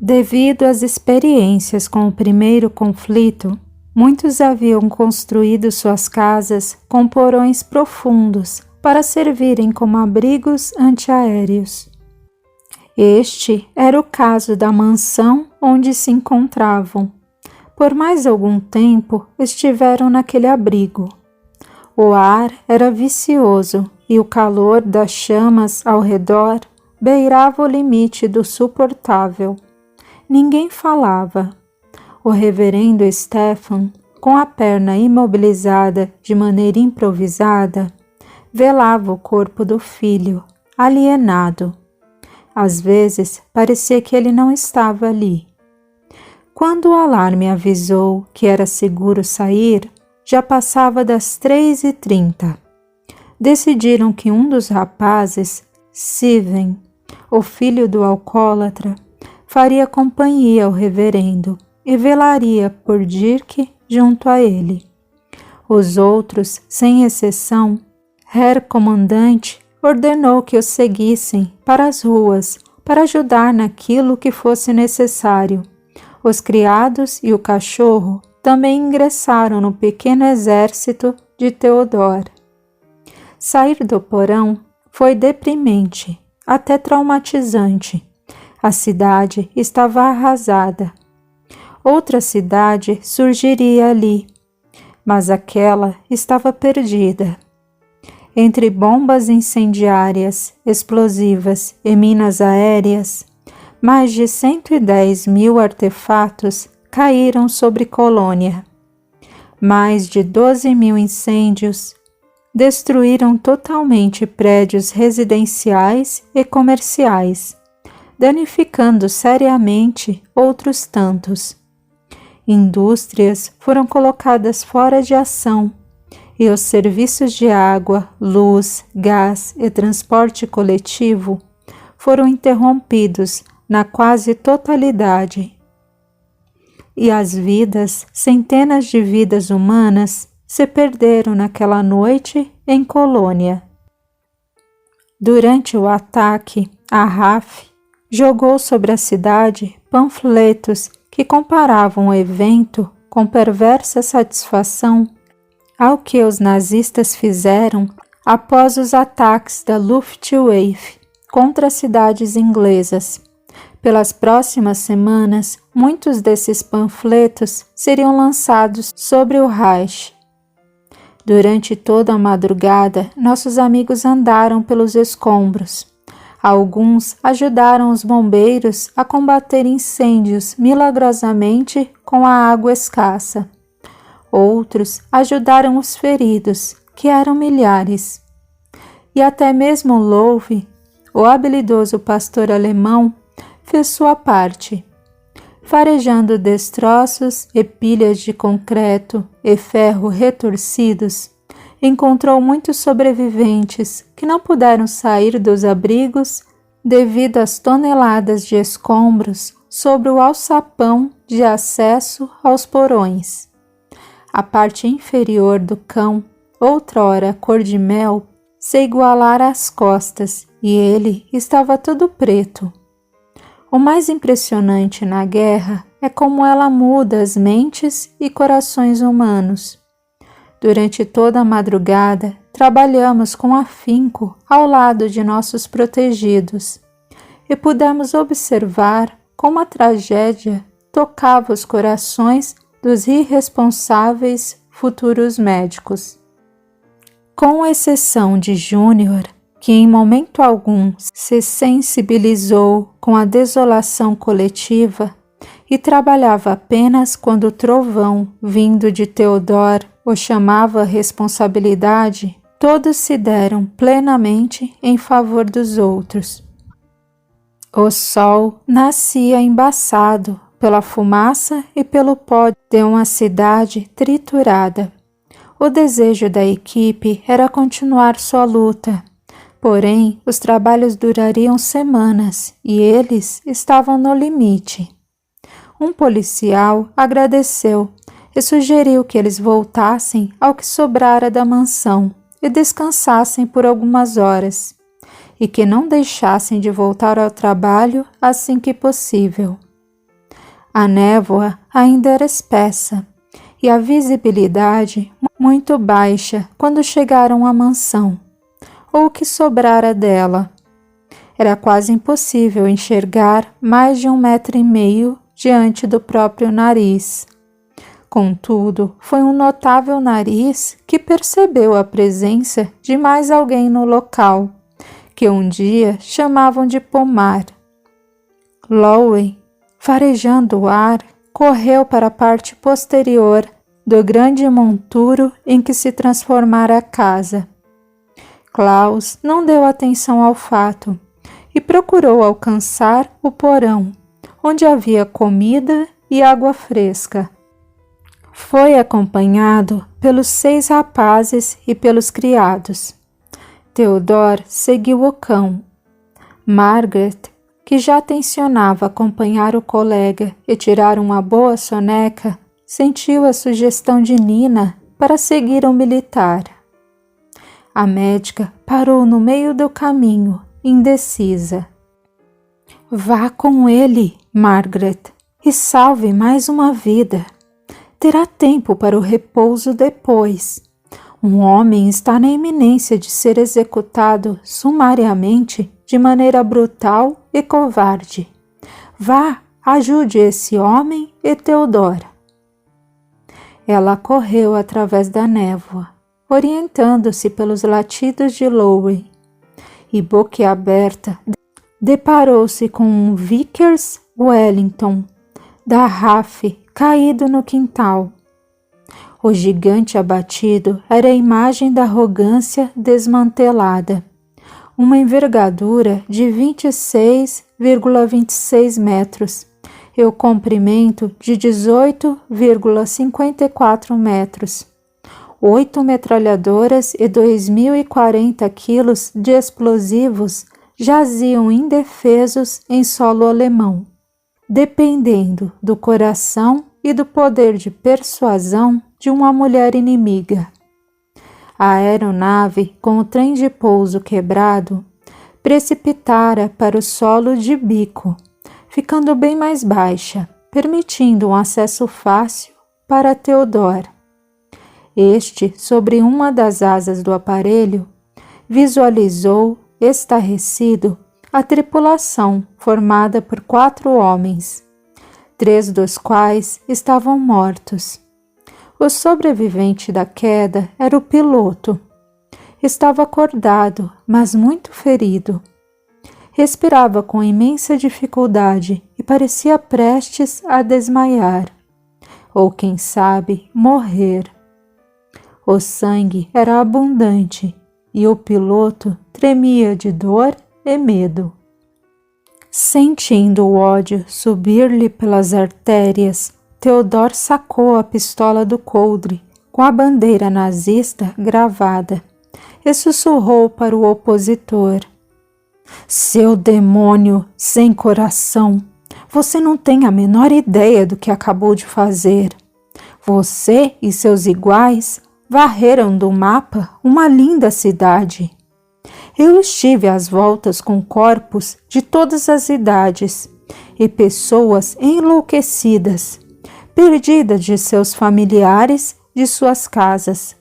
Devido às experiências com o primeiro conflito, muitos haviam construído suas casas com porões profundos para servirem como abrigos antiaéreos. Este era o caso da mansão onde se encontravam. Por mais algum tempo estiveram naquele abrigo. O ar era vicioso e o calor das chamas ao redor beirava o limite do suportável. Ninguém falava. O reverendo Stephen, com a perna imobilizada de maneira improvisada, velava o corpo do filho, alienado. Às vezes, parecia que ele não estava ali. Quando o alarme avisou que era seguro sair, já passava das 3h30. Decidiram que um dos rapazes, Steven, o filho do alcoólatra, faria companhia ao reverendo e velaria por Dirk junto a ele. Os outros, sem exceção, Herr Comandante ordenou que os seguissem para as ruas para ajudar naquilo que fosse necessário. Os criados e o cachorro também ingressaram no pequeno exército de Theodore. Sair do porão foi deprimente, até traumatizante. A cidade estava arrasada. Outra cidade surgiria ali, mas aquela estava perdida. Entre bombas incendiárias, explosivas e minas aéreas, mais de 110.000 artefatos caíram sobre Colônia. Mais de 12.000 incêndios destruíram totalmente prédios residenciais e comerciais, danificando seriamente outros tantos. Indústrias foram colocadas fora de ação e os serviços de água, luz, gás e transporte coletivo foram interrompidos na quase totalidade. E as vidas, centenas de vidas humanas, se perderam naquela noite em Colônia. Durante o ataque, a RAF jogou sobre a cidade panfletos que comparavam o evento com perversa satisfação ao que os nazistas fizeram após os ataques da Luftwaffe contra as cidades inglesas. Pelas próximas semanas, muitos desses panfletos seriam lançados sobre o Reich. Durante toda a madrugada, nossos amigos andaram pelos escombros. Alguns ajudaram os bombeiros a combater incêndios milagrosamente com a água escassa. Outros ajudaram os feridos, que eram milhares. E até mesmo Louve, o habilidoso pastor alemão, fez sua parte. Farejando destroços e pilhas de concreto e ferro retorcidos, encontrou muitos sobreviventes que não puderam sair dos abrigos devido às toneladas de escombros sobre o alçapão de acesso aos porões. A parte inferior do cão, outrora cor de mel, se igualara às costas e ele estava todo preto. O mais impressionante na guerra é como ela muda as mentes e corações humanos. Durante toda a madrugada, trabalhamos com afinco ao lado de nossos protegidos e pudemos observar como a tragédia tocava os corações dos irresponsáveis futuros médicos. Com exceção de Júnior, que em momento algum se sensibilizou com a desolação coletiva e trabalhava apenas quando o trovão vindo de Theodore o chamava à responsabilidade, todos se deram plenamente em favor dos outros. O sol nascia embaçado pela fumaça e pelo pó de uma cidade triturada. O desejo da equipe era continuar sua luta, porém os trabalhos durariam semanas e eles estavam no limite. Um policial agradeceu e sugeriu que eles voltassem ao que sobrara da mansão e descansassem por algumas horas, e que não deixassem de voltar ao trabalho assim que possível. A névoa ainda era espessa e a visibilidade muito baixa quando chegaram à mansão, ou o que sobrara dela. Era quase impossível enxergar mais de 1,5 metros diante do próprio nariz. Contudo, foi um notável nariz que percebeu a presença de mais alguém no local, que um dia chamavam de pomar. Lowen, farejando o ar, correu para a parte posterior do grande monturo em que se transformara a casa. Klaus não deu atenção ao fato e procurou alcançar o porão, onde havia comida e água fresca. Foi acompanhado pelos 6 rapazes e pelos criados. Theodor seguiu o cão. Margaret, que já tencionava acompanhar o colega e tirar uma boa soneca, sentiu a sugestão de Nina para seguir o militar. A médica parou no meio do caminho, indecisa. Vá com ele, Margaret, e salve mais uma vida. Terá tempo para o repouso depois. Um homem está na iminência de ser executado sumariamente de maneira brutal e covarde. Vá, ajude esse homem e Theodora. Ela correu através da névoa, orientando-se pelos latidos de Lowen, e boquiaberta deparou-se com um Vickers Wellington da RAF caído no quintal. O gigante abatido era a imagem da arrogância desmantelada, uma envergadura de 26,26 metros e o comprimento de 18,54 metros. 8 metralhadoras e 2.040 quilos de explosivos jaziam indefesos em solo alemão, dependendo do coração e do poder de persuasão de uma mulher inimiga. A aeronave, com o trem de pouso quebrado, precipitara para o solo de bico, ficando bem mais baixa, permitindo um acesso fácil para Theodor. Este, sobre uma das asas do aparelho, visualizou, estarrecido, a tripulação formada por 4 homens, 3 dos quais estavam mortos. O sobrevivente da queda era o piloto. Estava acordado, mas muito ferido. Respirava com imensa dificuldade e parecia prestes a desmaiar, ou quem sabe, morrer. O sangue era abundante e o piloto tremia de dor e medo. Sentindo o ódio subir-lhe pelas artérias, Theodor sacou a pistola do coldre com a bandeira nazista gravada e sussurrou para o opositor: Seu demônio sem coração, você não tem a menor ideia do que acabou de fazer. Você e seus iguais varreram do mapa uma linda cidade. Eu estive às voltas com corpos de todas as idades e pessoas enlouquecidas, perdidas de seus familiares, de suas casas.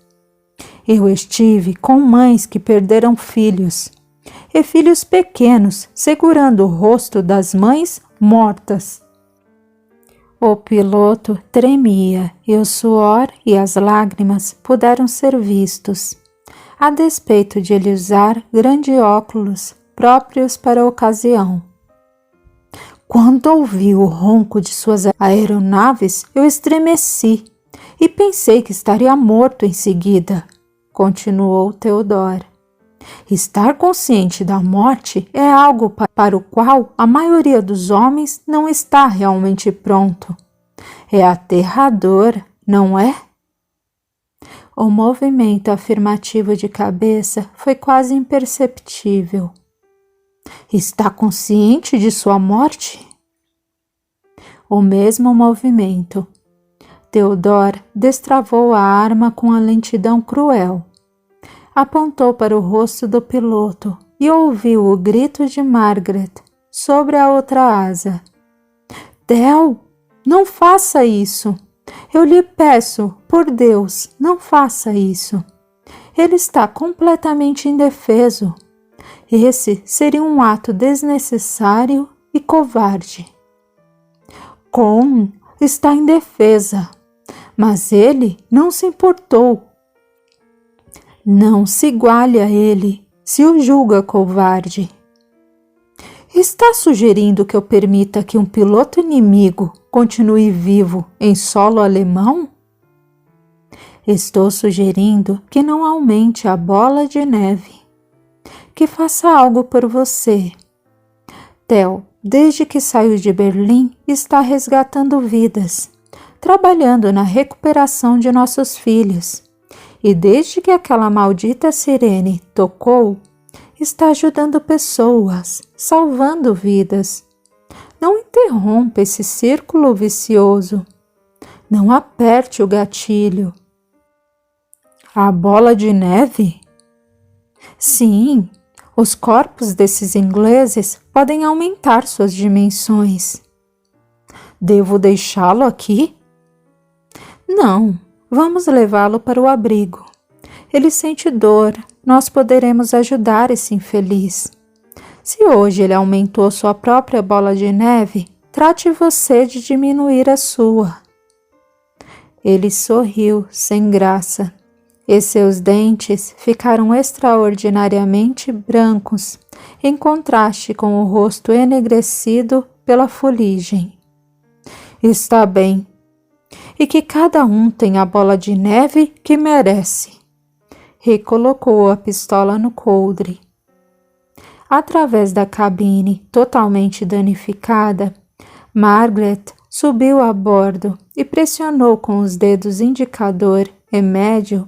Eu estive com mães que perderam filhos, e filhos pequenos segurando o rosto das mães mortas. O piloto tremia e o suor e as lágrimas puderam ser vistos, a despeito de ele usar grandes óculos próprios para a ocasião. Quando ouvi o ronco de suas aeronaves, eu estremeci e pensei que estaria morto em seguida, continuou Theodor. Estar consciente da morte é algo para o qual a maioria dos homens não está realmente pronto. É aterrador, não é? O movimento afirmativo de cabeça foi quase imperceptível. Está consciente de sua morte? O mesmo movimento. Theodor destravou a arma com a lentidão cruel. Apontou para o rosto do piloto e ouviu o grito de Margaret sobre a outra asa. Del! não faça isso. Eu lhe peço, por Deus, não faça isso. Ele está completamente indefeso. Esse seria um ato desnecessário e covarde. Com está indefesa, mas ele não se importou. Não se iguale a ele se o julga covarde. Está sugerindo que eu permita que um piloto inimigo continue vivo em solo alemão? Estou sugerindo que não aumente a bola de neve. Que faça algo por você. Theo, desde que saiu de Berlim, está resgatando vidas, trabalhando na recuperação de nossos filhos. E desde que aquela maldita sirene tocou, está ajudando pessoas, salvando vidas. Não interrompa esse círculo vicioso. Não aperte o gatilho. A bola de neve? Sim, os corpos desses ingleses podem aumentar suas dimensões. Devo deixá-lo aqui? Não, vamos levá-lo para o abrigo. Ele sente dor, nós poderemos ajudar esse infeliz. Se hoje ele aumentou sua própria bola de neve, trate você de diminuir a sua. Ele sorriu sem graça, e seus dentes ficaram extraordinariamente brancos, em contraste com o rosto enegrecido pela fuligem. Está bem. E que cada um tenha a bola de neve que merece. Recolocou a pistola no coldre. Através da cabine totalmente danificada, Margaret subiu a bordo e pressionou com os dedos indicador e médio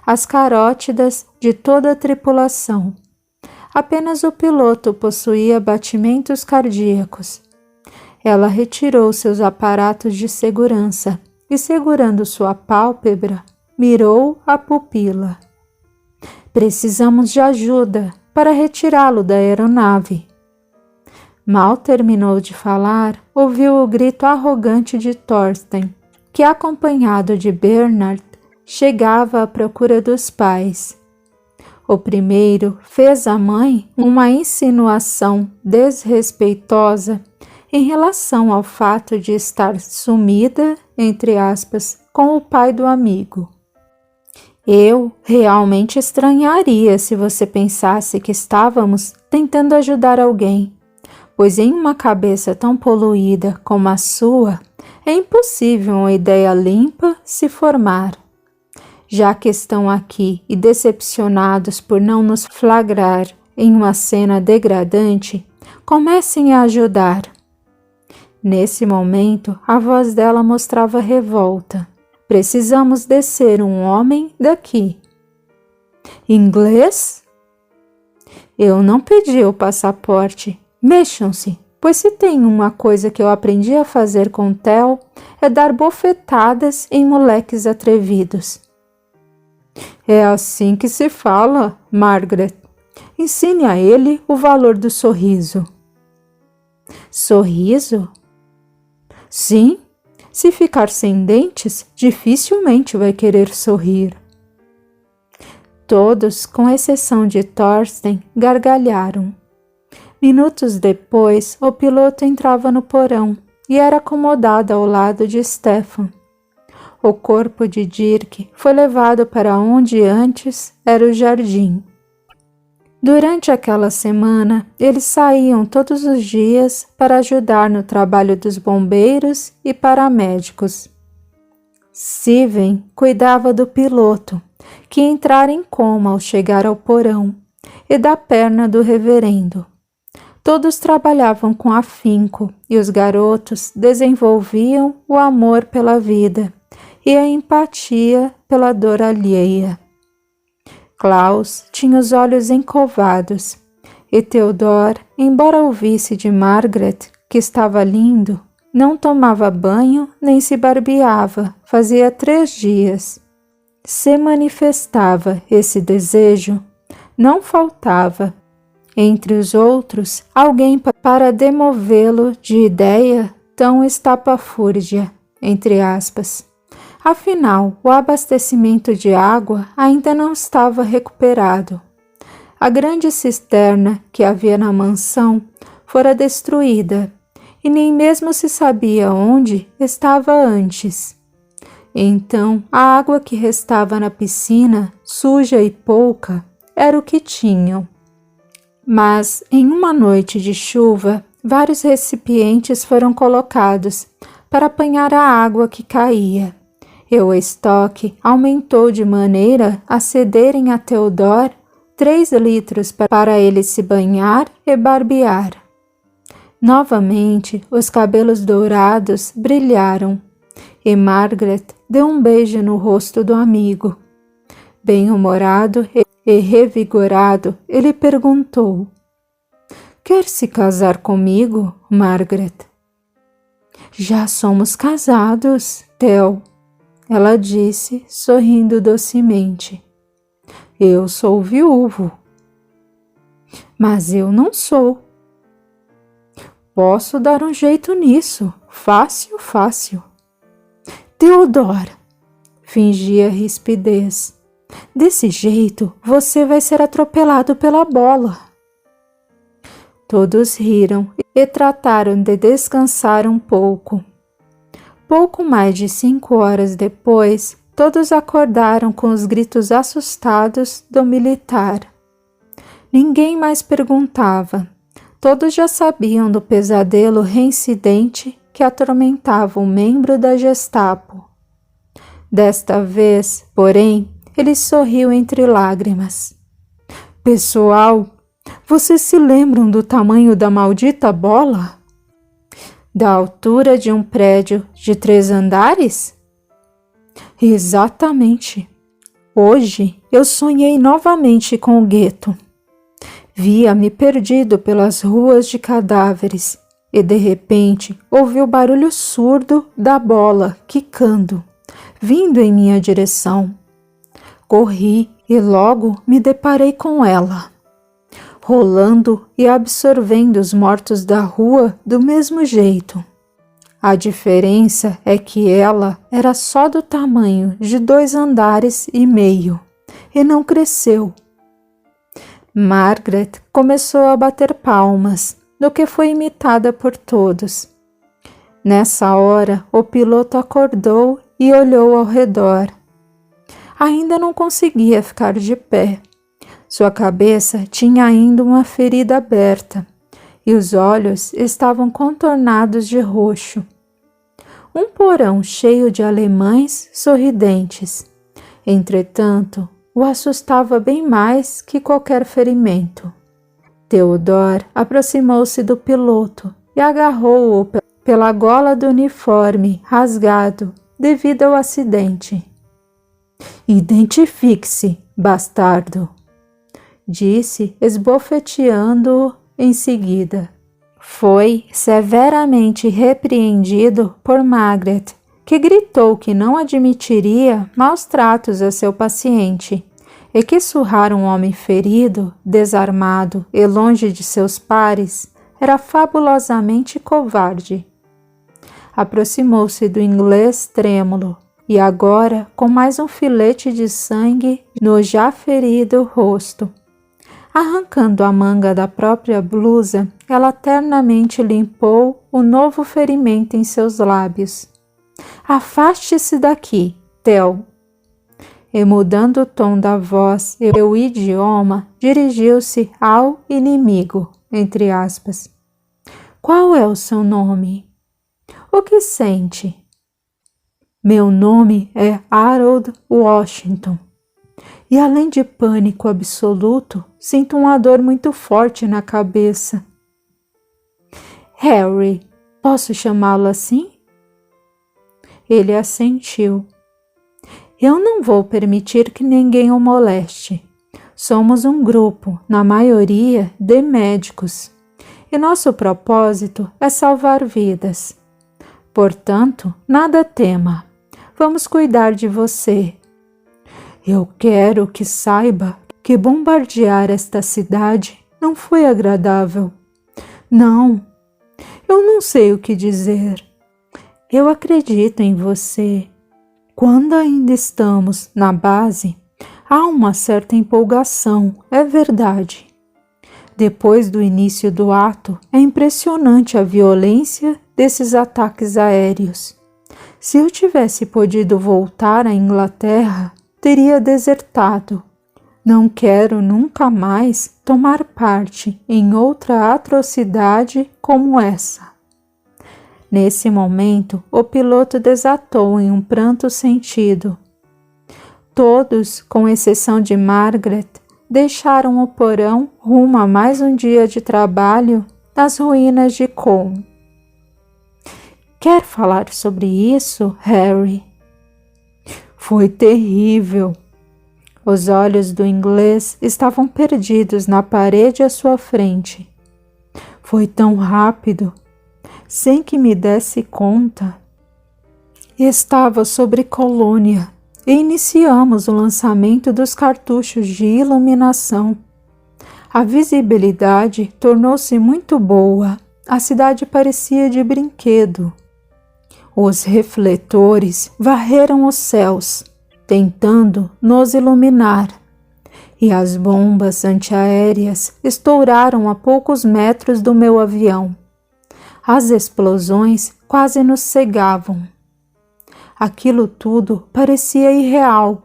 as carótidas de toda a tripulação. Apenas o piloto possuía batimentos cardíacos. Ela retirou seus aparatos de segurança e, segurando sua pálpebra, mirou a pupila. Precisamos de ajuda para retirá-lo da aeronave. Mal terminou de falar, ouviu o grito arrogante de Thorsten, que, acompanhado de Bernard, chegava à procura dos pais. O primeiro fez à mãe uma insinuação desrespeitosa em relação ao fato de estar sumida, entre aspas, com o pai do amigo. Eu realmente estranharia se você pensasse que estávamos tentando ajudar alguém, pois em uma cabeça tão poluída como a sua, é impossível uma ideia limpa se formar. Já que estão aqui e decepcionados por não nos flagrar em uma cena degradante, comecem a ajudar. Nesse momento, a voz dela mostrava revolta. Precisamos descer um homem daqui. Inglês? Eu não pedi o passaporte. Mexam-se, pois se tem uma coisa que eu aprendi a fazer com Theo, é dar bofetadas em moleques atrevidos. É assim que se fala, Margaret. Ensine a ele o valor do sorriso. Sorriso? Sim, se ficar sem dentes, dificilmente vai querer sorrir. Todos, com exceção de Thorsten, gargalharam. Minutos depois, o piloto entrava no porão e era acomodado ao lado de Stefan. O corpo de Dirk foi levado para onde antes era o jardim. Durante aquela semana, eles saíam todos os dias para ajudar no trabalho dos bombeiros e paramédicos. Siven cuidava do piloto, que entrara em coma ao chegar ao porão, e da perna do reverendo. Todos trabalhavam com afinco e os garotos desenvolviam o amor pela vida e a empatia pela dor alheia. Klaus tinha os olhos encovados e Theodor, embora ouvisse de Margaret que estava lindo, não tomava banho nem se barbeava, fazia 3 dias. Se manifestava esse desejo, não faltava, entre os outros, alguém para demovê-lo de ideia tão estapafúrdia, entre aspas. Afinal, o abastecimento de água ainda não estava recuperado. A grande cisterna que havia na mansão fora destruída e nem mesmo se sabia onde estava antes. Então, a água que restava na piscina, suja e pouca, era o que tinham. Mas, em uma noite de chuva, vários recipientes foram colocados para apanhar a água que caía, e o estoque aumentou de maneira a cederem a Theodore 3 litros para ele se banhar e barbear. Novamente, os cabelos dourados brilharam, e Margaret deu um beijo no rosto do amigo. Bem-humorado e revigorado, ele perguntou: "Quer se casar comigo, Margaret?" "Já somos casados, Theo", ela disse, sorrindo docemente. "Eu sou viúvo." "Mas eu não sou." "Posso dar um jeito nisso, fácil, fácil." "Theodore", fingia rispidez, "desse jeito você vai ser atropelado pela bola." Todos riram e trataram de descansar um pouco. Pouco mais de 5 horas depois, todos acordaram com os gritos assustados do militar. Ninguém mais perguntava. Todos já sabiam do pesadelo reincidente que atormentava um membro da Gestapo. Desta vez, porém, ele sorriu entre lágrimas. "Pessoal, vocês se lembram do tamanho da maldita bola? Da altura de um prédio de 3 andares? Exatamente. Hoje eu sonhei novamente com o gueto. Via-me perdido pelas ruas de cadáveres e de repente ouvi o barulho surdo da bola quicando, vindo em minha direção. Corri e logo me deparei com ela, rolando e absorvendo os mortos da rua do mesmo jeito. A diferença é que ela era só do tamanho de 2 andares e meio e não cresceu." Margaret começou a bater palmas, no que foi imitada por todos. Nessa hora, o piloto acordou e olhou ao redor. Ainda não conseguia ficar de pé. Sua cabeça tinha ainda uma ferida aberta e os olhos estavam contornados de roxo. Um porão cheio de alemães sorridentes. Entretanto, o assustava bem mais que qualquer ferimento. Theodore aproximou-se do piloto e agarrou-o pela gola do uniforme rasgado devido ao acidente. "Identifique-se, bastardo", disse, esbofeteando-o em seguida. Foi severamente repreendido por Margaret, que gritou que não admitiria maus tratos a seu paciente e que surrar um homem ferido, desarmado e longe de seus pares era fabulosamente covarde. Aproximou-se do inglês trêmulo e agora com mais um filete de sangue no já ferido rosto. Arrancando a manga da própria blusa, ela ternamente limpou o novo ferimento em seus lábios. "Afaste-se daqui, Theo." E mudando o tom da voz e o idioma, dirigiu-se ao inimigo, entre aspas. "Qual é o seu nome? O que sente?" "Meu nome é Harold Washington. E além de pânico absoluto, sinto uma dor muito forte na cabeça." "Harry, posso chamá-lo assim?" Ele assentiu. "Eu não vou permitir que ninguém o moleste. Somos um grupo, na maioria, de médicos, e nosso propósito é salvar vidas. Portanto, nada tema. Vamos cuidar de você. Eu quero que saiba que bombardear esta cidade não foi agradável. Não, Eu não sei o que dizer. Eu acredito em você. Quando ainda estamos na base, há uma certa empolgação, é verdade. Depois do início do ato, é impressionante a violência desses ataques aéreos. Se eu tivesse podido voltar à Inglaterra, teria desertado. Não quero nunca mais tomar parte em outra atrocidade como essa. Nesse momento, o piloto desatou em um pranto sentido. Todos, com exceção de Margaret, deixaram o porão rumo a mais um dia de trabalho nas ruínas de Combe. Quer falar sobre isso, Harry? Foi terrível. Os olhos do inglês estavam perdidos na parede à sua frente. Foi tão rápido, sem que me desse conta. Estava sobre Colônia e iniciamos o lançamento dos cartuchos de iluminação. A visibilidade tornou-se muito boa. A cidade parecia de brinquedo. Os refletores varreram os céus, tentando nos iluminar, e as bombas antiaéreas estouraram a poucos metros do meu avião. As explosões quase nos cegavam. Aquilo tudo parecia irreal.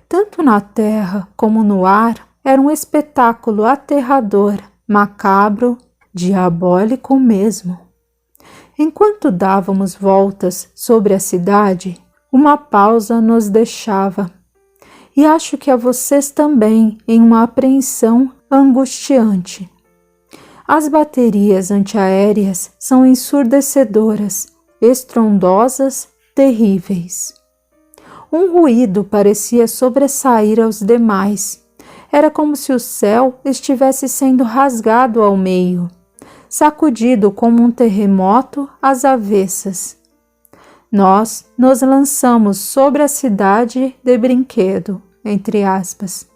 Tanto na terra como no ar, era um espetáculo aterrador, macabro, diabólico mesmo. Enquanto dávamos voltas sobre a cidade, uma pausa nos deixava. E acho que a vocês também, em uma apreensão angustiante. As baterias antiaéreas são ensurdecedoras, estrondosas, terríveis. Um ruído parecia sobressair aos demais. Era como se o céu estivesse sendo rasgado ao meio, sacudido como um terremoto às avessas. Nós nos lançamos sobre a cidade de brinquedo, entre aspas.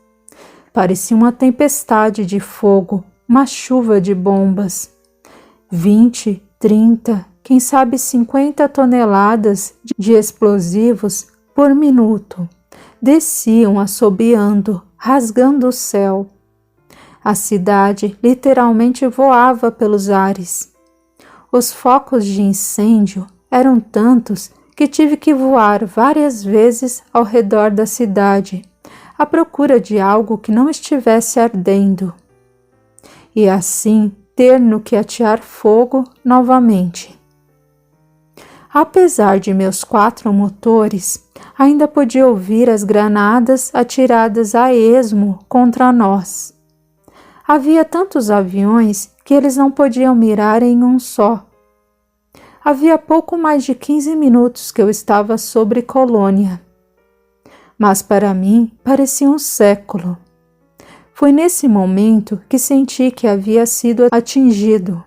Parecia uma tempestade de fogo, uma chuva de bombas. 20, 30, quem sabe 50 toneladas de explosivos por minuto desciam assobiando, rasgando o céu. A cidade literalmente voava pelos ares. Os focos de incêndio eram tantos que tive que voar várias vezes ao redor da cidade, à procura de algo que não estivesse ardendo. E assim ter no que atear fogo novamente. Apesar de meus 4 motores, ainda podia ouvir as granadas atiradas a esmo contra nós. Havia tantos aviões que eles não podiam mirar em um só. Havia pouco mais de 15 minutos que eu estava sobre Colônia. Mas para mim parecia um século. Foi nesse momento que senti que havia sido atingido.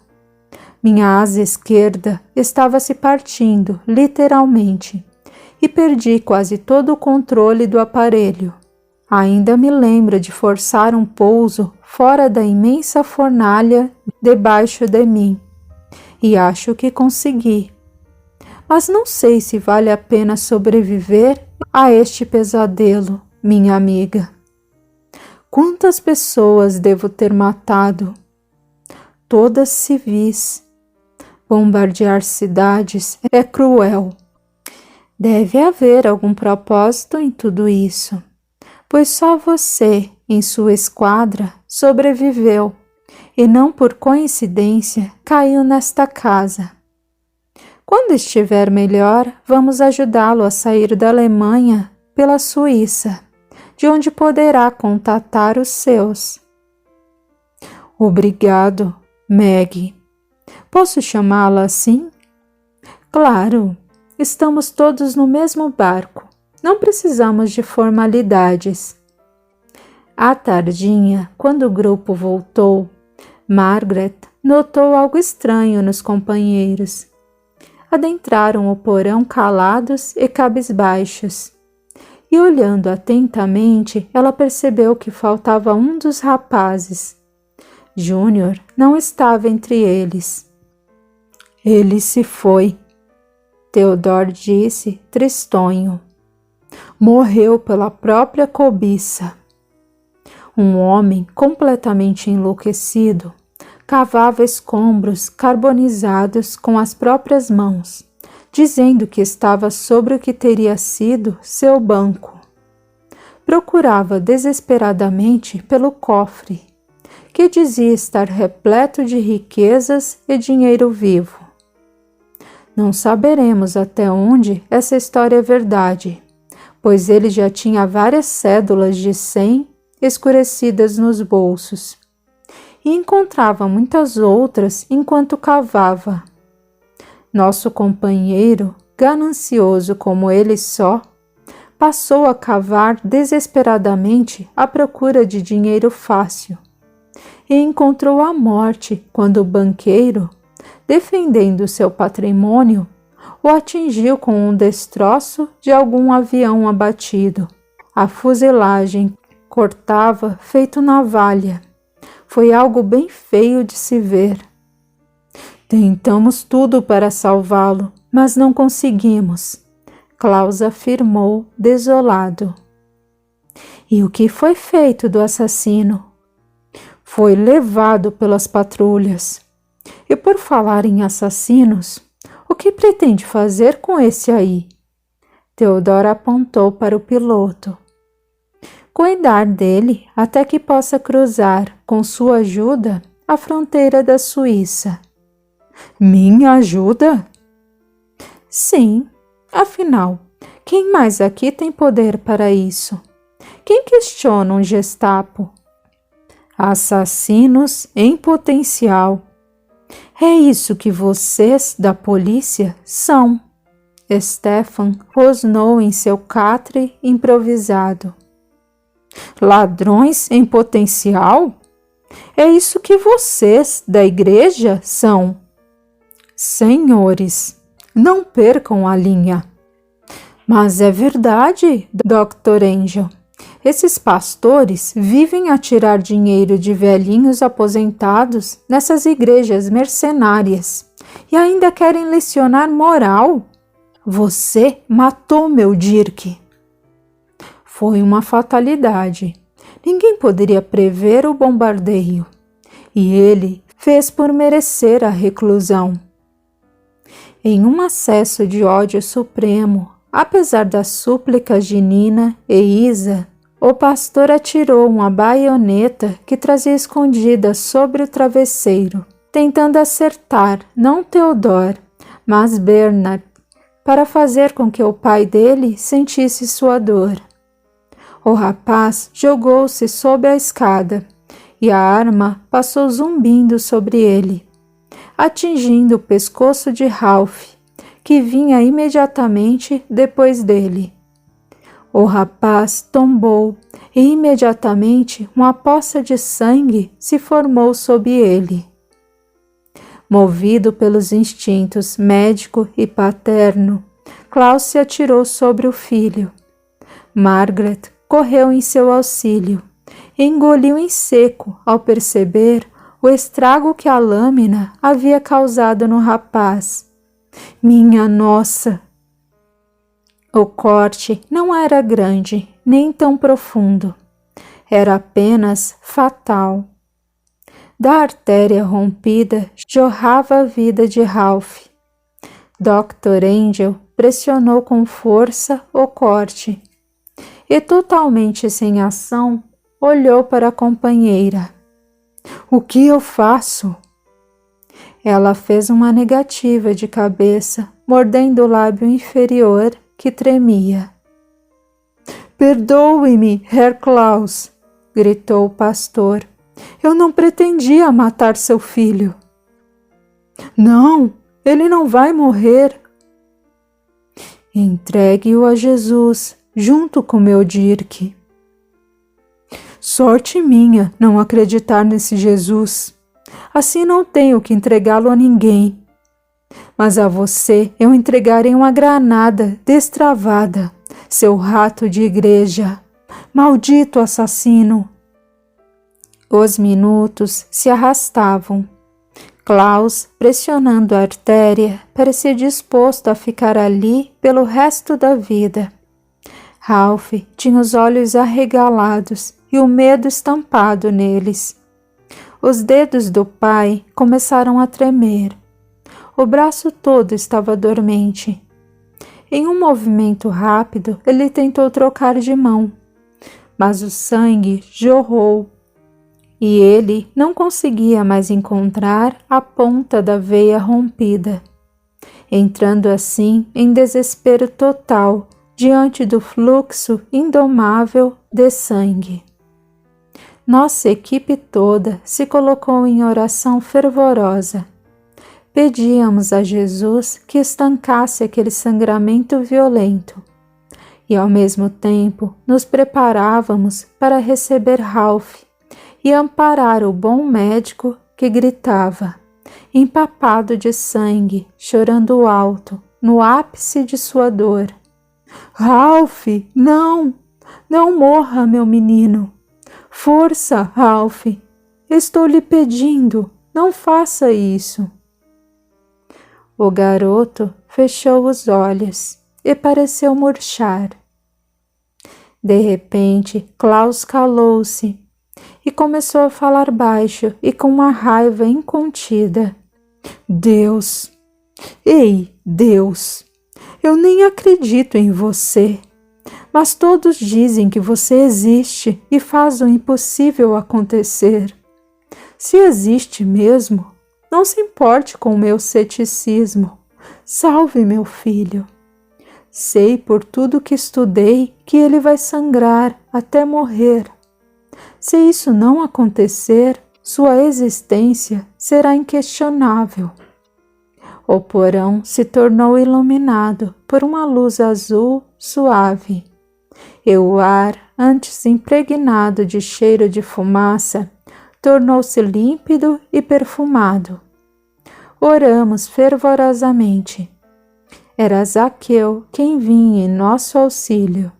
Minha asa esquerda estava se partindo, literalmente, e perdi quase todo o controle do aparelho. Ainda me lembro de forçar um pouso fora da imensa fornalha debaixo de mim, e acho que consegui. Mas não sei se vale a pena sobreviver a este pesadelo, minha amiga. Quantas pessoas devo ter matado? Todas civis. Bombardear cidades é cruel. Deve haver algum propósito em tudo isso, pois só você, em sua esquadra, sobreviveu e não por coincidência caiu nesta casa. Quando estiver melhor, vamos ajudá-lo a sair da Alemanha pela Suíça, de onde poderá contatar os seus. Obrigado, Maggie. Posso chamá-la assim? Claro, estamos todos no mesmo barco. Não precisamos de formalidades. À tardinha, quando o grupo voltou, Margaret notou algo estranho nos companheiros. Adentraram o porão calados e cabisbaixos. E olhando atentamente, ela percebeu que faltava um dos rapazes. Júnior não estava entre eles. Ele se foi, Theodore disse, tristonho. Morreu pela própria cobiça. Um homem completamente enlouquecido cavava escombros carbonizados com as próprias mãos, dizendo que estava sobre o que teria sido seu banco. Procurava desesperadamente pelo cofre, que dizia estar repleto de riquezas e dinheiro vivo. Não saberemos até onde essa história é verdade, pois ele já tinha várias cédulas de 100 escurecidas nos bolsos, e encontrava muitas outras enquanto cavava. Nosso companheiro, ganancioso como ele só, passou a cavar desesperadamente à procura de dinheiro fácil, e encontrou a morte quando o banqueiro, defendendo seu patrimônio, o atingiu com um destroço de algum avião abatido. A fuselagem cortava feito navalha. Foi algo bem feio de se ver. Tentamos tudo para salvá-lo, mas não conseguimos, Klaus afirmou, desolado. E o que foi feito do assassino? Foi levado pelas patrulhas. E por falar em assassinos, o que pretende fazer com esse aí? Theodore apontou para o piloto. Cuidar dele até que possa cruzar, com sua ajuda, a fronteira da Suíça. Minha ajuda? Sim, afinal, quem mais aqui tem poder para isso? Quem questiona um Gestapo? Assassinos em potencial. É isso que vocês da polícia são. Stefan rosnou em seu catre improvisado. Ladrões em potencial? É isso que vocês da igreja são. Senhores, não percam a linha. Mas é verdade, Dr. Angel. Esses pastores vivem a tirar dinheiro de velhinhos aposentados nessas igrejas mercenárias e ainda querem lecionar moral. Você matou meu Dirk. Foi uma fatalidade. Ninguém poderia prever o bombardeio. E ele fez por merecer a reclusão. Em um acesso de ódio supremo, apesar das súplicas de Nina e Isa, o pastor atirou uma baioneta que trazia escondida sobre o travesseiro, tentando acertar não Theodore, mas Bernard, para fazer com que o pai dele sentisse sua dor. O rapaz jogou-se sob a escada e a arma passou zumbindo sobre ele, atingindo o pescoço de Ralph, que vinha imediatamente depois dele. O rapaz tombou e imediatamente uma poça de sangue se formou sob ele. Movido pelos instintos médico e paterno, Klaus se atirou sobre o filho. Margaret correu em seu auxílio e engoliu em seco ao perceber o estrago que a lâmina havia causado no rapaz. Minha nossa! O corte não era grande, nem tão profundo. Era apenas fatal. Da artéria rompida jorrava a vida de Ralph. Dr. Angel pressionou com força o corte e, totalmente sem ação, olhou para a companheira. O que eu faço? Ela fez uma negativa de cabeça, mordendo o lábio inferior que tremia. Perdoe-me, Herr Klaus, gritou o pastor. Eu não pretendia matar seu filho. Não, ele não vai morrer. Entregue-o a Jesus, junto com meu Dirk. Sorte minha não acreditar nesse Jesus. Assim não tenho que entregá-lo a ninguém. Mas a você eu entregarei uma granada destravada, seu rato de igreja. Maldito assassino! Os minutos se arrastavam. Klaus, pressionando a artéria, parecia disposto a ficar ali pelo resto da vida. Ralph tinha os olhos arregalados e o medo estampado neles. Os dedos do pai começaram a tremer. O braço todo estava dormente. Em um movimento rápido, ele tentou trocar de mão, mas o sangue jorrou e ele não conseguia mais encontrar a ponta da veia rompida, entrando assim em desespero total diante do fluxo indomável de sangue. Nossa equipe toda se colocou em oração fervorosa. Pedíamos a Jesus que estancasse aquele sangramento violento e, ao mesmo tempo, nos preparávamos para receber Ralph e amparar o bom médico que gritava, empapado de sangue, chorando alto, no ápice de sua dor: Ralph, não! Não morra, meu menino! Força, Ralph! Estou lhe pedindo, não faça isso! O garoto fechou os olhos e pareceu murchar. De repente, Klaus calou-se e começou a falar baixo e com uma raiva incontida. Deus! Ei, Deus! Eu nem acredito em você, mas todos dizem que você existe e faz o impossível acontecer. Se existe mesmo, não se importe com o meu ceticismo. Salve meu filho. Sei por tudo que estudei que ele vai sangrar até morrer. Se isso não acontecer, sua existência será inquestionável. O porão se tornou iluminado por uma luz azul suave, e o ar, antes impregnado de cheiro de fumaça, tornou-se límpido e perfumado. Oramos fervorosamente. Era Zaqueu quem vinha em nosso auxílio.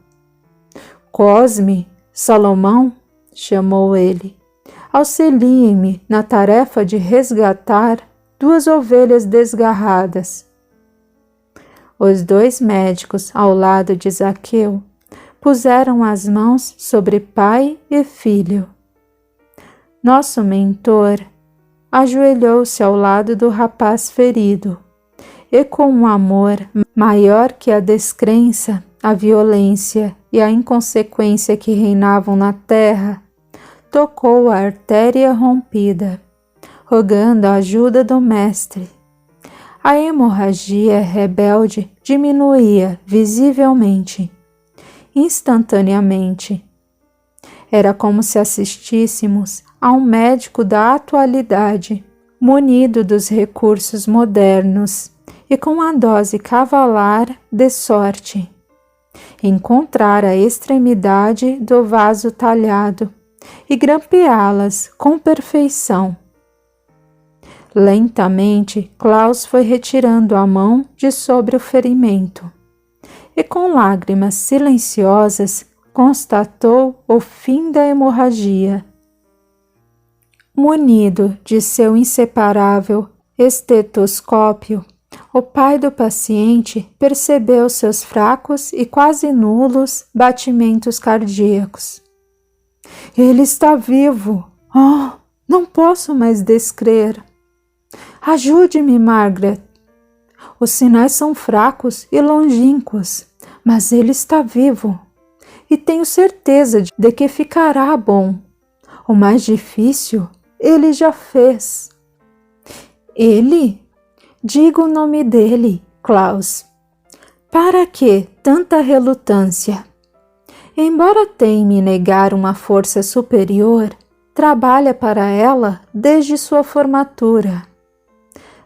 Cosme, Salomão, chamou ele, auxiliem-me na tarefa de resgatar 2 ovelhas desgarradas. Os 2 médicos ao lado de Zaqueu puseram as mãos sobre pai e filho. Nosso mentor ajoelhou-se ao lado do rapaz ferido e, com um amor maior que a descrença, a violência e a inconsequência que reinavam na terra, tocou a artéria rompida, rogando a ajuda do mestre. A hemorragia rebelde diminuía visivelmente, instantaneamente. Era como se assistíssemos a um médico da atualidade, munido dos recursos modernos e com a dose cavalar de sorte. Encontrar a extremidade do vaso talhado e grampeá-las com perfeição. Lentamente, Klaus foi retirando a mão de sobre o ferimento e, com lágrimas silenciosas, constatou o fim da hemorragia. Munido de seu inseparável estetoscópio, o pai do paciente percebeu seus fracos e quase nulos batimentos cardíacos. Ele está vivo! Oh, não posso mais descrer! Ajude-me, Margaret! Os sinais são fracos e longínquos, mas ele está vivo e tenho certeza de que ficará bom. O mais difícil ele já fez. Ele? Diga o nome dele, Klaus. Para que tanta relutância? Embora teime negar uma força superior, trabalha para ela desde sua formatura.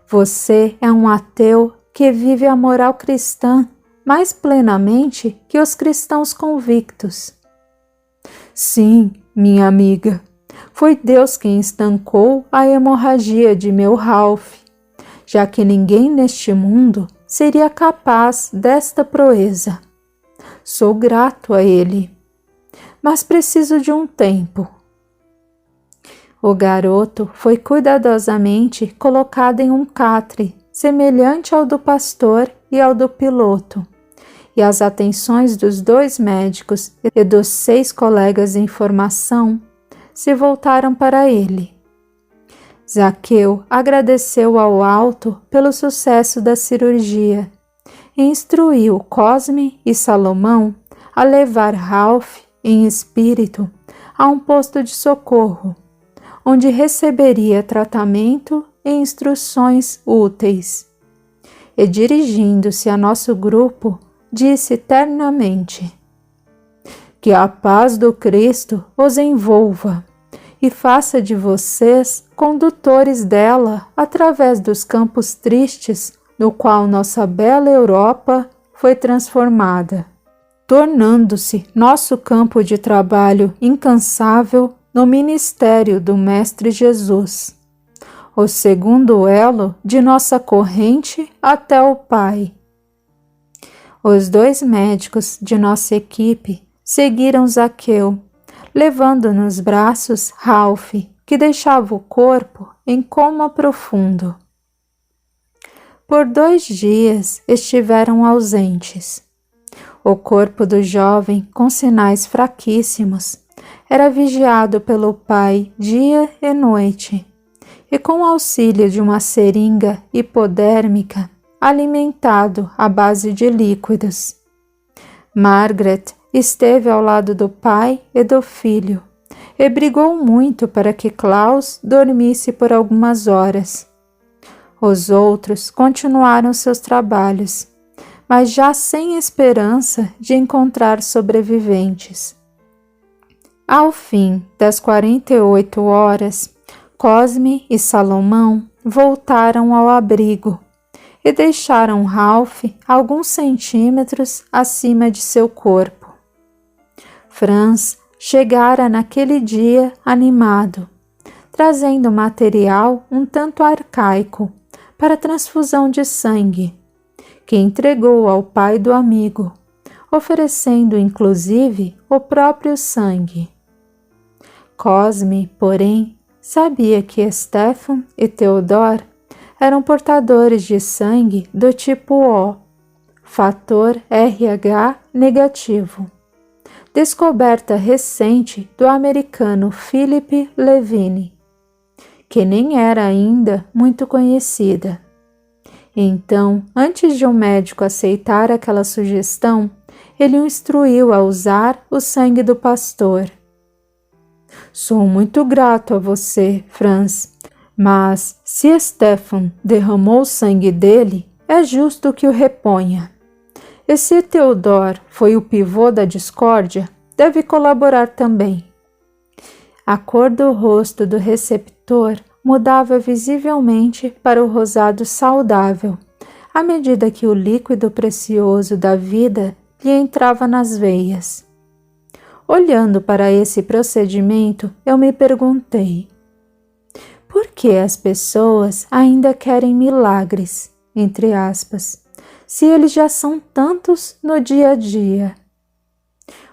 Você é um ateu que vive a moral cristã mais plenamente que os cristãos convictos. Sim, minha amiga, foi Deus quem estancou a hemorragia de meu Ralph, já que ninguém neste mundo seria capaz desta proeza. Sou grato a ele, mas preciso de um tempo. O garoto foi cuidadosamente colocado em um catre, semelhante ao do pastor e ao do piloto, e as atenções dos 2 médicos e dos 6 colegas em formação se voltaram para ele. Zaqueu agradeceu ao alto pelo sucesso da cirurgia e instruiu Cosme e Salomão a levar Ralph, em espírito, a um posto de socorro, onde receberia tratamento e instruções úteis. E dirigindo-se a nosso grupo, disse ternamente: que a paz do Cristo os envolva e faça de vocês condutores dela através dos campos tristes no qual nossa bela Europa foi transformada, tornando-se nosso campo de trabalho incansável no ministério do Mestre Jesus, o segundo elo de nossa corrente até o Pai. Os 2 médicos de nossa equipe seguiram Zaqueu, levando nos braços Ralph, que deixava o corpo em coma profundo. Por 2 dias estiveram ausentes. O corpo do jovem, com sinais fraquíssimos, era vigiado pelo pai dia e noite, e com o auxílio de uma seringa hipodérmica, alimentado à base de líquidos. Margaret esteve ao lado do pai e do filho, e brigou muito para que Klaus dormisse por algumas horas. Os outros continuaram seus trabalhos, mas já sem esperança de encontrar sobreviventes. Ao fim das 48 horas, Cosme e Salomão voltaram ao abrigo e deixaram Ralph alguns centímetros acima de seu corpo. Franz chegara naquele dia animado, trazendo material um tanto arcaico para transfusão de sangue, que entregou ao pai do amigo, oferecendo inclusive o próprio sangue. Cosme, porém, sabia que Stefan e Theodor eram portadores de sangue do tipo O, fator RH negativo, descoberta recente do americano Philip Levine, que nem era ainda muito conhecida. Então, antes de o médico aceitar aquela sugestão, ele o instruiu a usar o sangue do pastor. Sou muito grato a você, Franz, mas se Stefan derramou o sangue dele, é justo que o reponha. E se Theodor foi o pivô da discórdia, deve colaborar também. A cor do rosto do receptor mudava visivelmente para o rosado saudável, à medida que o líquido precioso da vida lhe entrava nas veias. Olhando para esse procedimento, eu me perguntei: por que as pessoas ainda querem milagres, entre aspas, se eles já são tantos no dia a dia?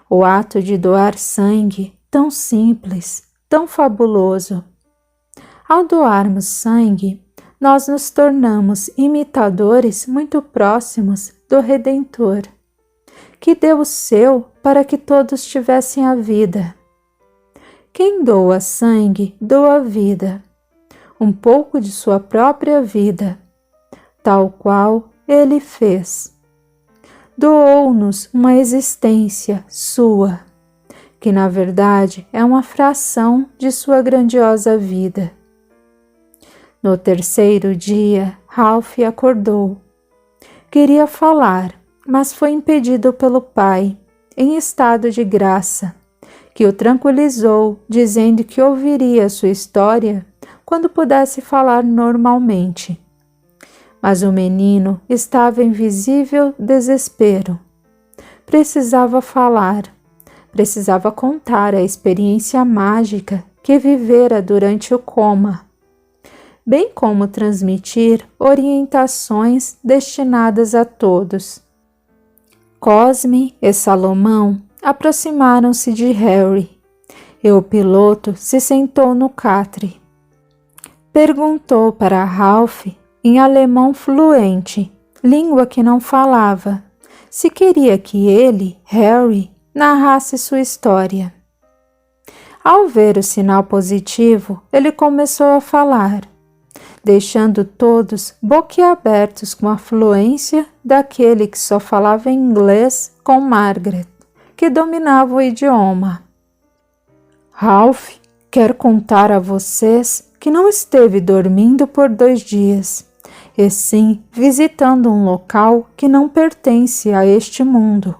O ato de doar sangue, tão simples, tão fabuloso. Ao doarmos sangue, nós nos tornamos imitadores muito próximos do Redentor, que deu o seu para que todos tivessem a vida. Quem doa sangue, doa vida, um pouco de sua própria vida, tal qual ele fez. Doou-nos uma existência sua, que na verdade é uma fração de sua grandiosa vida. No terceiro dia, Ralph acordou. Queria falar, mas foi impedido pelo pai, em estado de graça, que o tranquilizou, dizendo que ouviria sua história quando pudesse falar normalmente. Mas o menino estava em visível desespero. Precisava falar, precisava contar a experiência mágica que vivera durante o coma, bem como transmitir orientações destinadas a todos. Cosme e Salomão aproximaram-se de Harry E o piloto se sentou no catre. Perguntou para Ralph, em alemão fluente, língua que não falava, se queria que ele, Harry, narrasse sua história. Ao ver o sinal positivo, ele começou a falar, deixando todos boquiabertos com a fluência daquele que só falava inglês com Margaret, que dominava o idioma. Ralph quer contar a vocês que não esteve dormindo por 2 dias, e sim visitando um local que não pertence a este mundo.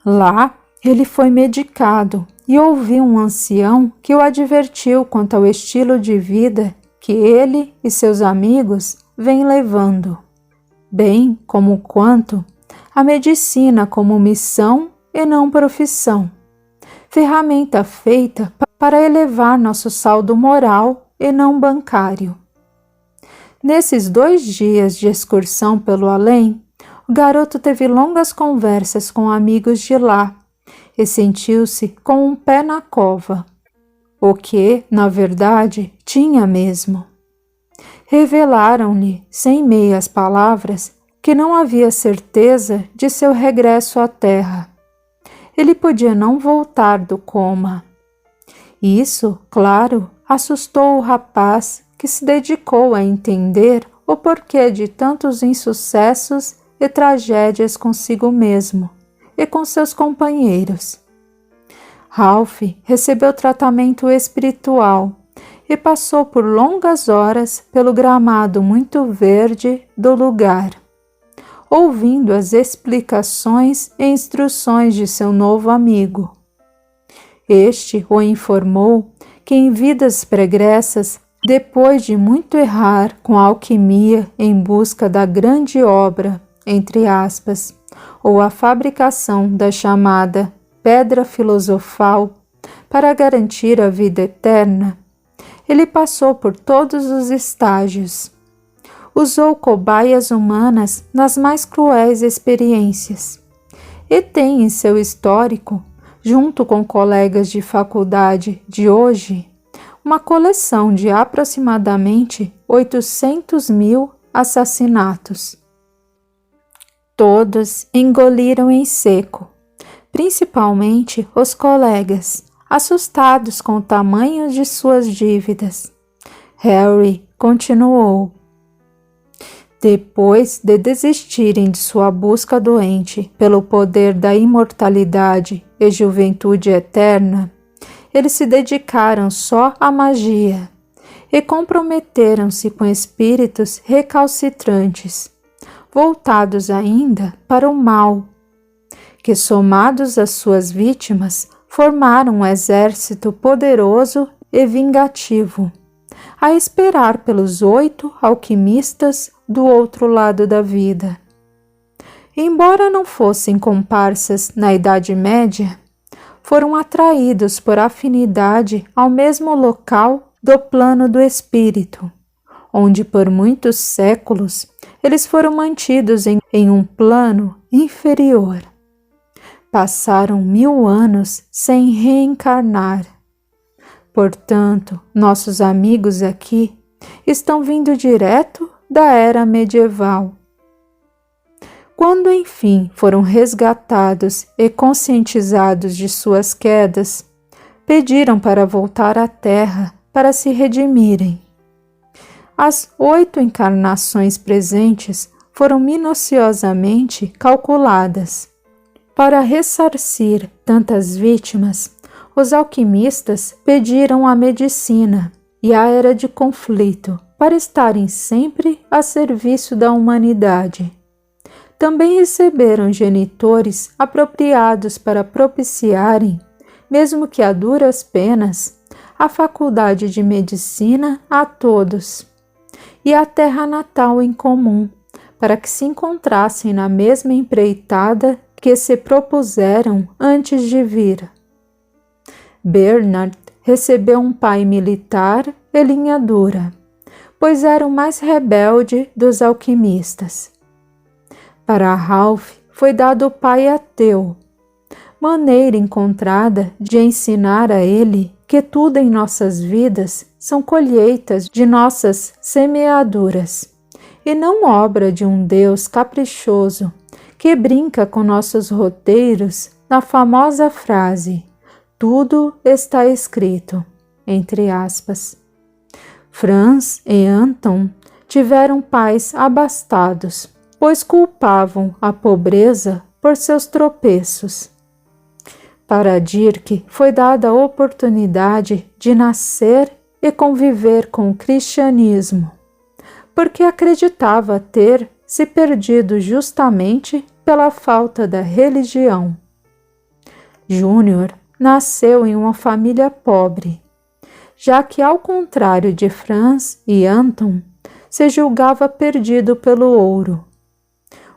Lá, ele foi medicado e ouviu um ancião que o advertiu quanto ao estilo de vida que ele e seus amigos vêm levando, bem como quanto a medicina como missão e não profissão, ferramenta feita para elevar nosso saldo moral e não bancário. Nesses 2 dias de excursão pelo além, o garoto teve longas conversas com amigos de lá e sentiu-se com um pé na cova, o que, na verdade, tinha mesmo. Revelaram-lhe, sem meias palavras, que não havia certeza de seu regresso à terra. Ele podia não voltar do coma. Isso, claro, assustou o rapaz, que se dedicou a entender o porquê de tantos insucessos e tragédias consigo mesmo e com seus companheiros. Ralph recebeu tratamento espiritual e passou por longas horas pelo gramado muito verde do lugar, ouvindo as explicações e instruções de seu novo amigo. Este o informou que em vidas pregressas, depois de muito errar com a alquimia em busca da grande obra, entre aspas, ou a fabricação da chamada pedra filosofal para garantir a vida eterna, ele passou por todos os estágios. Usou cobaias humanas nas mais cruéis experiências e tem em seu histórico, junto com colegas de faculdade de hoje, uma coleção de aproximadamente 800.000 assassinatos. Todos engoliram em seco, principalmente os colegas, assustados com o tamanho de suas dívidas. Harry continuou. Depois de desistirem de sua busca doente pelo poder da imortalidade e juventude eterna, eles se dedicaram só à magia e comprometeram-se com espíritos recalcitrantes, voltados ainda para o mal, que, somados às suas vítimas, formaram um exército poderoso e vingativo, a esperar pelos 8 alquimistas do outro lado da vida. Embora não fossem comparsas na Idade Média, foram atraídos por afinidade ao mesmo local do plano do espírito, onde por muitos séculos eles foram mantidos em um plano inferior. Passaram 1000 anos sem reencarnar. Portanto, nossos amigos aqui estão vindo direto da era medieval. Quando enfim foram resgatados e conscientizados de suas quedas, pediram para voltar à Terra para se redimirem. As 8 encarnações presentes foram minuciosamente calculadas. Para ressarcir tantas vítimas, os alquimistas pediram a medicina e a era de conflito para estarem sempre a serviço da humanidade. Também receberam genitores apropriados para propiciarem, mesmo que a duras penas, a faculdade de medicina a todos, e a terra natal em comum, para que se encontrassem na mesma empreitada que se propuseram antes de vir. Bernard recebeu um pai militar e linha dura, pois era o mais rebelde dos alquimistas. Para Ralph foi dado o pai ateu, maneira encontrada de ensinar a ele que tudo em nossas vidas são colheitas de nossas semeaduras, e não obra de um Deus caprichoso que brinca com nossos roteiros na famosa frase "tudo está escrito", entre aspas. Franz e Anton tiveram pais abastados, pois culpavam a pobreza por seus tropeços. Para Dirk foi dada a oportunidade de nascer e conviver com o cristianismo, porque acreditava ter se perdido justamente pela falta da religião. Júnior nasceu em uma família pobre, já que, ao contrário de Franz e Anton, se julgava perdido pelo ouro.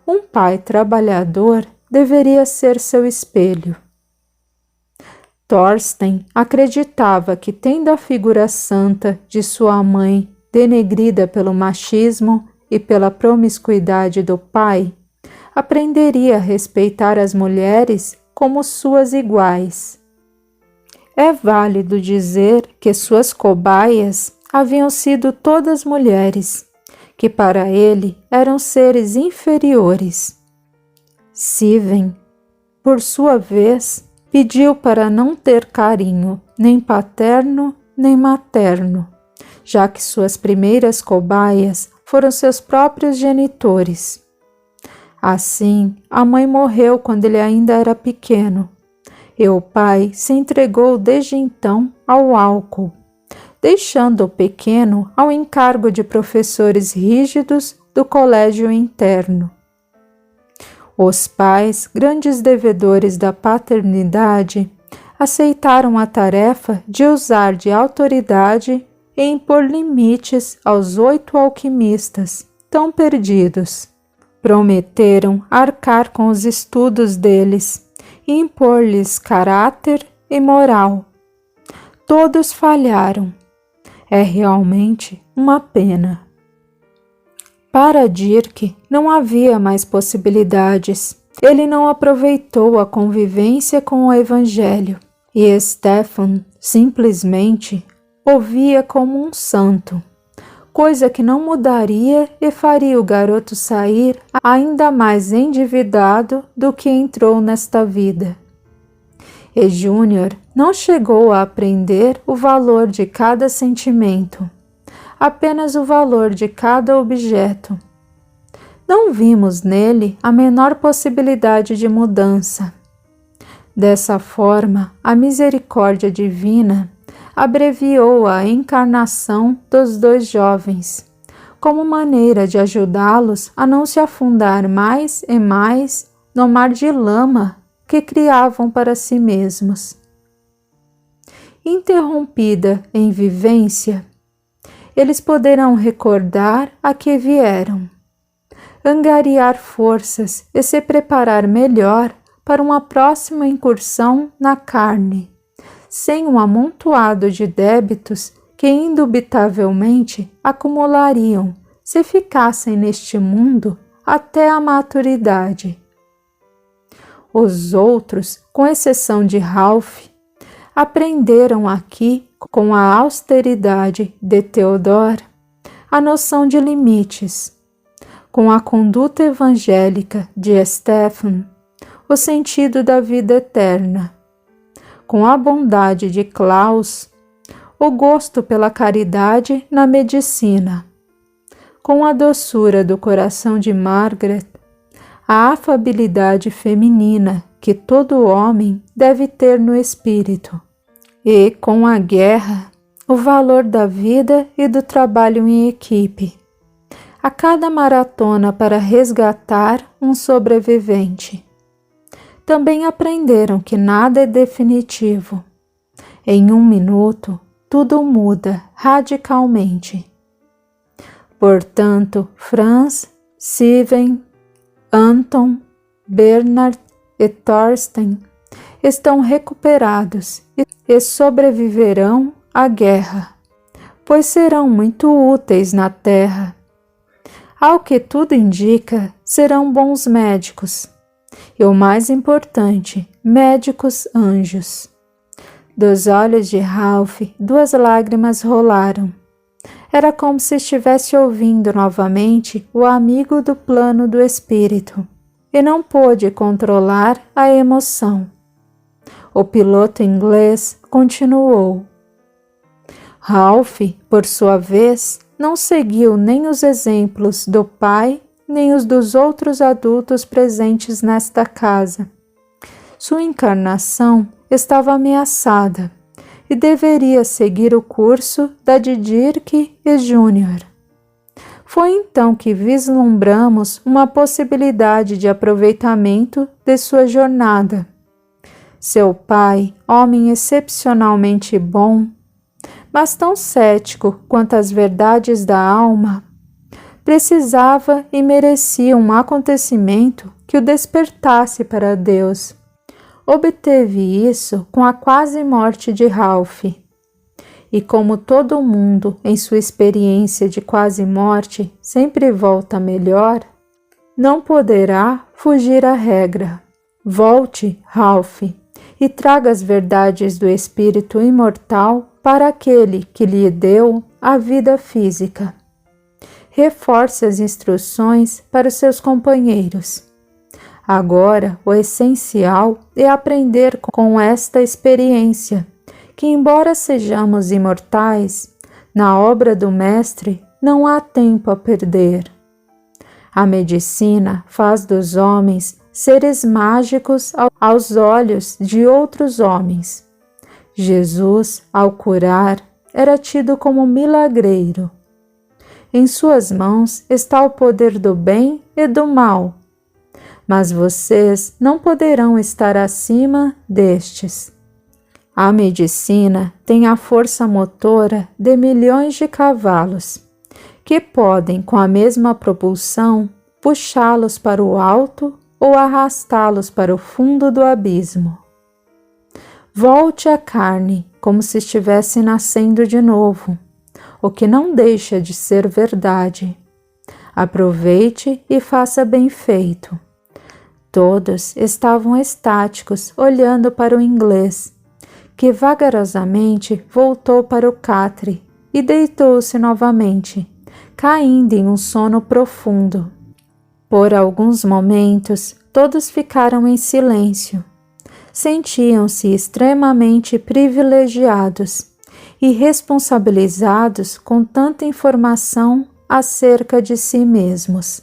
Um pai trabalhador deveria ser seu espelho. Thorsten acreditava que, tendo a figura santa de sua mãe denegrida pelo machismo e pela promiscuidade do pai, aprenderia a respeitar as mulheres como suas iguais. É válido dizer que suas cobaias haviam sido todas mulheres, que para ele eram seres inferiores. Siven, por sua vez, pediu para não ter carinho nem paterno nem materno, já que suas primeiras cobaias foram seus próprios genitores. Assim, a mãe morreu quando ele ainda era pequeno, e o pai se entregou desde então ao álcool, deixando o pequeno ao encargo de professores rígidos do colégio interno. Os pais, grandes devedores da paternidade, aceitaram a tarefa de usar de autoridade e impor limites aos 8 alquimistas, tão perdidos. Prometeram arcar com os estudos deles e impor-lhes caráter e moral. Todos falharam. É realmente uma pena. Para Dirk não havia mais possibilidades. Ele não aproveitou a convivência com o Evangelho e Stefan simplesmente o via como um santo, coisa que não mudaria e faria o garoto sair ainda mais endividado do que entrou nesta vida. E Júnior não chegou a aprender o valor de cada sentimento, apenas o valor de cada objeto. Não vimos nele a menor possibilidade de mudança. Dessa forma, a misericórdia divina abreviou a encarnação dos 2 jovens, como maneira de ajudá-los a não se afundar mais e mais no mar de lama que criavam para si mesmos. Interrompida em vivência, eles poderão recordar a que vieram, angariar forças e se preparar melhor para uma próxima incursão na carne, sem um amontoado de débitos que indubitavelmente acumulariam se ficassem neste mundo até a maturidade. Os outros, com exceção de Ralph, aprenderam aqui, com a austeridade de Theodore, a noção de limites, com a conduta evangélica de Stefan, o sentido da vida eterna, com a bondade de Klaus, o gosto pela caridade na medicina, com a doçura do coração de Margaret, a afabilidade feminina que todo homem deve ter no espírito, e com a guerra, o valor da vida e do trabalho em equipe, a cada maratona para resgatar um sobrevivente. Também aprenderam que nada é definitivo. Em 1 minuto, tudo muda radicalmente. Portanto, Franz, Siven, Anton, Bernard e Thorsten estão recuperados e sobreviverão à guerra, pois serão muito úteis na terra. Ao que tudo indica, serão bons médicos. E o mais importante, médicos anjos. Dos olhos de Ralph, 2 lágrimas rolaram. Era como se estivesse ouvindo novamente o amigo do plano do espírito, e não pôde controlar a emoção. O piloto inglês continuou. Ralph, por sua vez, não seguiu nem os exemplos do pai, nem os dos outros adultos presentes nesta casa. Sua encarnação estava ameaçada e deveria seguir o curso da de Dirk e Júnior. Foi então que vislumbramos uma possibilidade de aproveitamento de sua jornada. Seu pai, homem excepcionalmente bom, mas tão cético quanto as verdades da alma, precisava e merecia um acontecimento que o despertasse para Deus. Obteve isso com a quase morte de Ralph. E como todo mundo, em sua experiência de quase morte, sempre volta melhor, não poderá fugir à regra. Volte, Ralph, e traga as verdades do espírito imortal para aquele que lhe deu a vida física. Reforce as instruções para os seus companheiros. Agora, o essencial é aprender com esta experiência, que embora sejamos imortais, na obra do Mestre não há tempo a perder. A medicina faz dos homens seres mágicos aos olhos de outros homens. Jesus, ao curar, era tido como milagreiro. Em suas mãos está o poder do bem e do mal, mas vocês não poderão estar acima destes. A medicina tem a força motora de milhões de cavalos, que podem, com a mesma propulsão, puxá-los para o alto ou arrastá-los para o fundo do abismo. Volte à carne como se estivesse nascendo de novo, o que não deixa de ser verdade. Aproveite e faça bem feito. Todos estavam estáticos, olhando para o inglês, que vagarosamente voltou para o catre e deitou-se novamente, caindo em um sono profundo. Por alguns momentos, todos ficaram em silêncio. Sentiam-se extremamente privilegiados e responsabilizados com tanta informação acerca de si mesmos.